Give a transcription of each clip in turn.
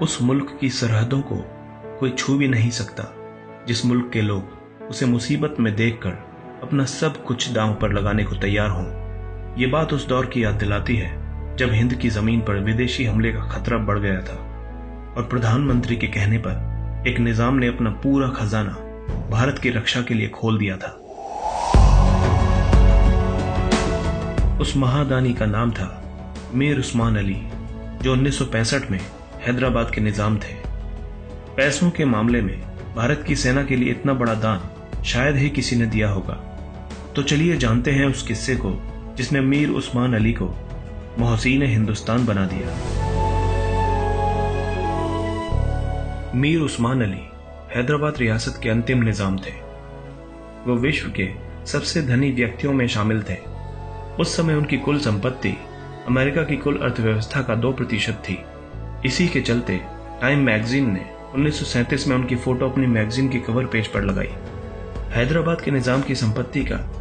उस मुल्क की सरहदों को कोई छू भी नहीं सकता जिस मुल्क के लोग उसे मुसीबत में देखकर अपना सब कुछ दांव पर लगाने को तैयार हों। ये बात उस दौर की याद दिलाती है जब हिंद की जमीन पर विदेशी हमले का खतरा बढ़ गया था और प्रधानमंत्री के कहने पर एक निजाम ने अपना पूरा खजाना भारत की रक्षा के लिए खोल दिया था। उस महादानी का नाम था मीर उस्मान अली, जो 1965 में हैदराबाद के निजाम थे। पैसों के मामले में भारत की सेना के लिए इतना बड़ा दान शायद ही किसी ने दिया होगा। तो चलिए जानते हैं उस किस्से को जिसने मीर उस्मान अली को मोहसीन हिंदुस्तान बना दिया। मीर उस्मान अली हैदराबाद रियासत के अंतिम निजाम थे। वो विश्व के सबसे धनी व्यक्तियों में शामिल थे। उस समय उनकी कुल संपत्ति अमेरिका की कुल अर्थव्यवस्था का 2% थी। इसी के चलते टाइम मैगजीन ने 1937 में उनकी फोटो अपनी मैगजीन की कवर पेज पर लगाई। हैदराबाद के निजाम की संपत्ति का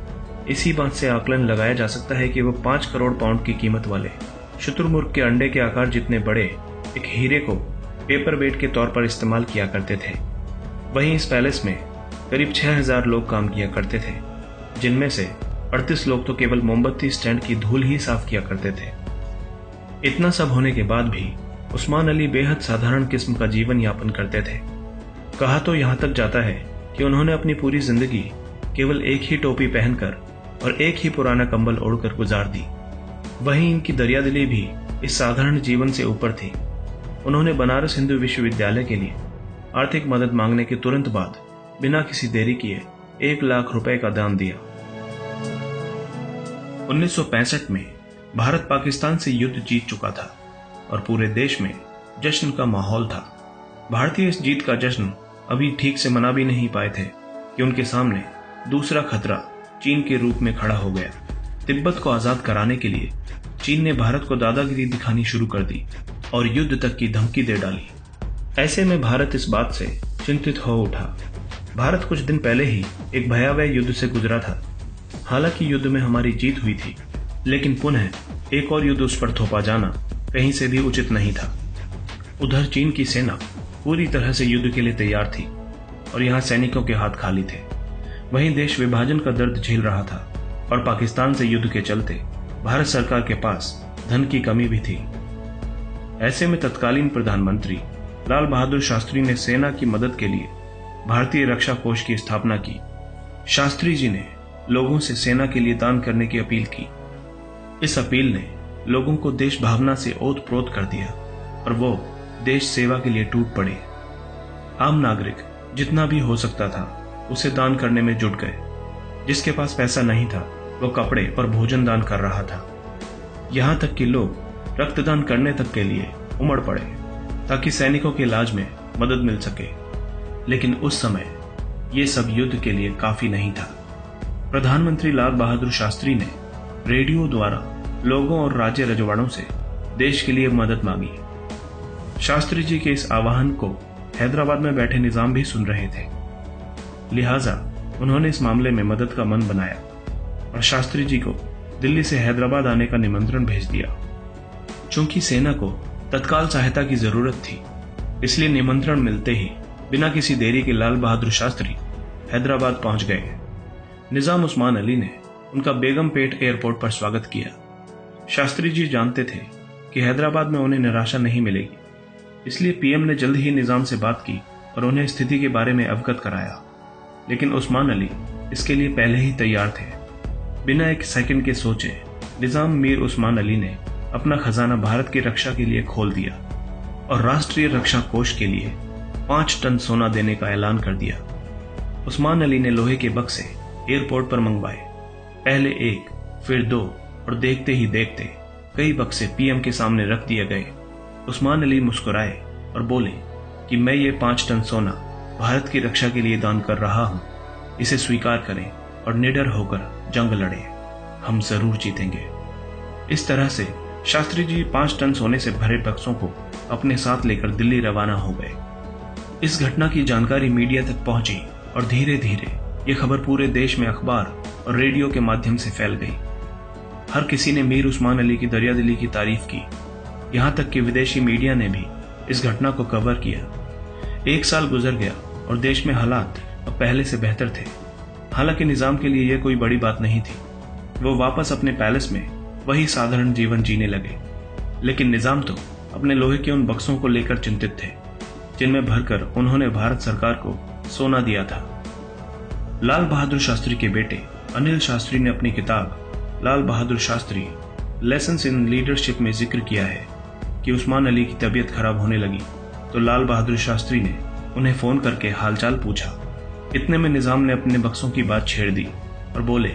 इसी बात से आकलन लगाया जा सकता है कि वो 5 करोड़ पाउंड की कीमत वाले शुतुरमुर्ग के अंडे के आकार जितने बड़े एक हीरे को पेपर वेट के तौर पर इस्तेमाल किया करते थे। वहीं इस पैलेस में करीब 6000 लोग काम किया करते थे, जिनमें से 38 लोग तो केवल मोमबत्ती स्टैंड की धूल ही साफ किया करते थे। इतना सब होने के बाद भी उस्मान अली बेहद साधारण किस्म का जीवन यापन करते थे। कहा तो यहां तक जाता है कि उन्होंने अपनी पूरी जिंदगी केवल एक ही टोपी पहनकर और एक ही पुराना कंबल ओढ़कर गुजार दी। वहीं इनकी दरियादिली भी इस साधारण जीवन से ऊपर थी। उन्होंने बनारस हिंदू विश्वविद्यालय के लिए आर्थिक मदद मांगने के तुरंत बाद बिना किसी देरी किए 1 लाख रुपए का दान दिया। 1965 में भारत पाकिस्तान से युद्ध जीत चुका था और पूरे देश में जश्न का माहौल था। भारतीय इस जीत का जश्न अभी ठीक से मना भी नहीं पाए थे कि उनके सामने दूसरा खतरा चीन के रूप में खड़ा हो गया। तिब्बत को आजाद कराने के लिए चीन ने भारत को दादागिरी दिखानी शुरू कर दी और युद्ध तक की धमकी दे डाली। ऐसे में भारत इस बात से चिंतित हो उठा। भारत कुछ दिन पहले ही एक भयावह युद्ध से गुजरा था। हालांकि युद्ध में हमारी जीत हुई थी, लेकिन पुनः एक और युद्ध उस पर थोपा जाना कहीं से भी उचित नहीं था। उधर चीन की सेना पूरी तरह से युद्ध के लिए तैयार थी और यहाँ सैनिकों के हाथ खाली थे। वहीं देश विभाजन का दर्द झेल रहा था और पाकिस्तान से युद्ध के चलते भारत सरकार के पास धन की कमी भी थी। ऐसे में तत्कालीन प्रधानमंत्री लाल बहादुर शास्त्री ने सेना की मदद के लिए भारतीय रक्षा कोष की स्थापना की। शास्त्री जी ने लोगों से सेना के लिए दान करने की अपील की। इस अपील ने लोगों को देश भावना से ओत-प्रोत कर दिया और वो देश सेवा के लिए टूट पड़े। आम नागरिक जितना भी हो सकता था उसे दान करने में जुट गए। जिसके पास पैसा नहीं था वो कपड़े और भोजन दान कर रहा था। यहां तक कि लोग रक्तदान करने तक के लिए उमड़ पड़े ताकि सैनिकों के इलाज में मदद मिल सके। लेकिन उस समय ये सब युद्ध के लिए काफी नहीं था। प्रधानमंत्री लाल बहादुर शास्त्री ने रेडियो द्वारा लोगों और राज्य रजवाड़ों से देश के लिए मदद मांगी। शास्त्री जी के इस आह्वान को हैदराबाद में बैठे निजाम भी सुन रहे थे, लिहाजा उन्होंने इस मामले में मदद का मन बनाया और शास्त्री जी को दिल्ली से हैदराबाद आने का निमंत्रण भेज दिया। चूंकि सेना को तत्काल सहायता की जरूरत थी, इसलिए निमंत्रण मिलते ही बिना किसी देरी के लाल बहादुर शास्त्री हैदराबाद पहुंच गए। निजाम उस्मान अली ने उनका बेगमपेट एयरपोर्ट पर स्वागत किया। शास्त्री जी जानते थे कि हैदराबाद में उन्हें निराशा नहीं मिलेगी, इसलिए पीएम ने जल्द ही निजाम से बात की और उन्हें स्थिति के बारे में अवगत कराया। लेकिन उस्मान अली इसके लिए पहले ही तैयार थे। बिना एक सेकंड के सोचे निजाम मीर उस्मान अली ने अपना खजाना भारत की रक्षा के लिए खोल दिया और राष्ट्रीय रक्षा कोष के लिए 5 टन सोना देने का ऐलान कर दिया। उस्मान अली ने लोहे के बक्से एयरपोर्ट पर मंगवाए। पहले 1, फिर 2 और देखते ही देखते कई बक्से पीएम के सामने रख दिए गए। उस्मान अली मुस्कुराए और बोले कि मैं ये 5 टन सोना भारत की रक्षा के लिए दान कर रहा हूं। इसे स्वीकार करें और निडर होकर जंग लड़ें। हम जरूर जीतेंगे। इस तरह से शास्त्री जी 5 टन सोने से भरे बक्सों को अपने साथ लेकर दिल्ली रवाना हो गए। इस घटना की जानकारी मीडिया तक पहुंची और धीरे धीरे ये खबर पूरे देश में अखबार और रेडियो के माध्यम से फैल गई। हर किसी ने मीर उस्मान अली की दरियादिली की तारीफ की। यहां तक कि विदेशी मीडिया ने भी इस घटना को कवर किया। 1 साल गुजर गया और देश में हालात अब पहले से बेहतर थे। हालांकि निजाम के लिए यह कोई बड़ी बात नहीं थी। वो वापस अपने पैलेस में वही साधारण जीवन जीने लगे। लेकिन निजाम तो अपने लोहे के उन बक्सों को लेकर चिंतित थे जिनमें भरकर उन्होंने भारत सरकार को सोना दिया था। लाल बहादुर शास्त्री के बेटे अनिल शास्त्री ने अपनी किताब Lal Bahadur Shastri lessons in leadership में जिक्र किया है कि उस्मान अली की तबीयत खराब होने लगी तो लाल बहादुर शास्त्री ने उन्हें फोन करके हालचाल पूछा। इतने में निजाम ने अपने बक्सों की बात छेड़ दी और बोले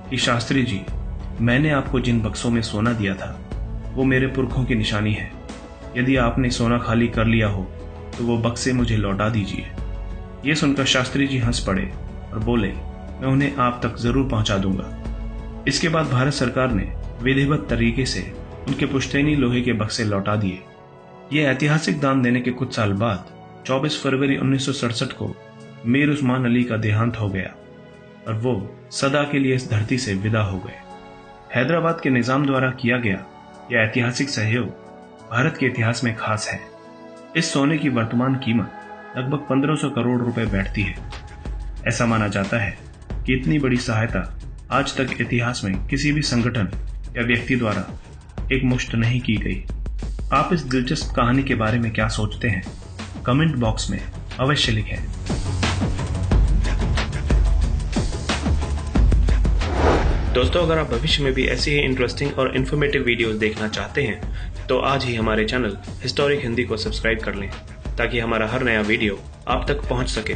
कि शास्त्री जी, मैंने आपको जिन बक्सों में सोना दिया था वो मेरे पुरखों की निशानी है। यदि आपने सोना खाली कर लिया हो तो वो बक्से मुझे लौटा दीजिए। ये सुनकर शास्त्री जी हंस पड़े और बोले, मैं उन्हें आप तक जरूर पहुंचा दूंगा। इसके बाद भारत सरकार ने विधिवत तरीके से उनके पुश्तैनी लोहे के बक्से लौटा दिए। ये ऐतिहासिक दान देने के कुछ साल बाद 24 फरवरी 1967 को मीर उस्मान अली का देहांत हो गया और वो सदा के लिए इस धरती से विदा हो गए। हैदराबाद के निजाम द्वारा किया गया यह ऐतिहासिक सहयोग भारत के इतिहास में खास है। इस सोने की वर्तमान कीमत लगभग 1500 करोड़ रुपए बैठती है। ऐसा माना जाता है कि इतनी बड़ी सहायता आज तक इतिहास में किसी भी संगठन या व्यक्ति द्वारा एक मुश्त नहीं की गई। आप इस दिलचस्प कहानी के बारे में क्या सोचते हैं? कमेंट बॉक्स में अवश्य लिखें। दोस्तों, अगर आप भविष्य में भी ऐसी ही इंटरेस्टिंग और इन्फॉर्मेटिव वीडियोस देखना चाहते हैं तो आज ही हमारे चैनल हिस्टोरिक हिंदी को सब्सक्राइब कर लें ताकि हमारा हर नया वीडियो आप तक पहुंच सके।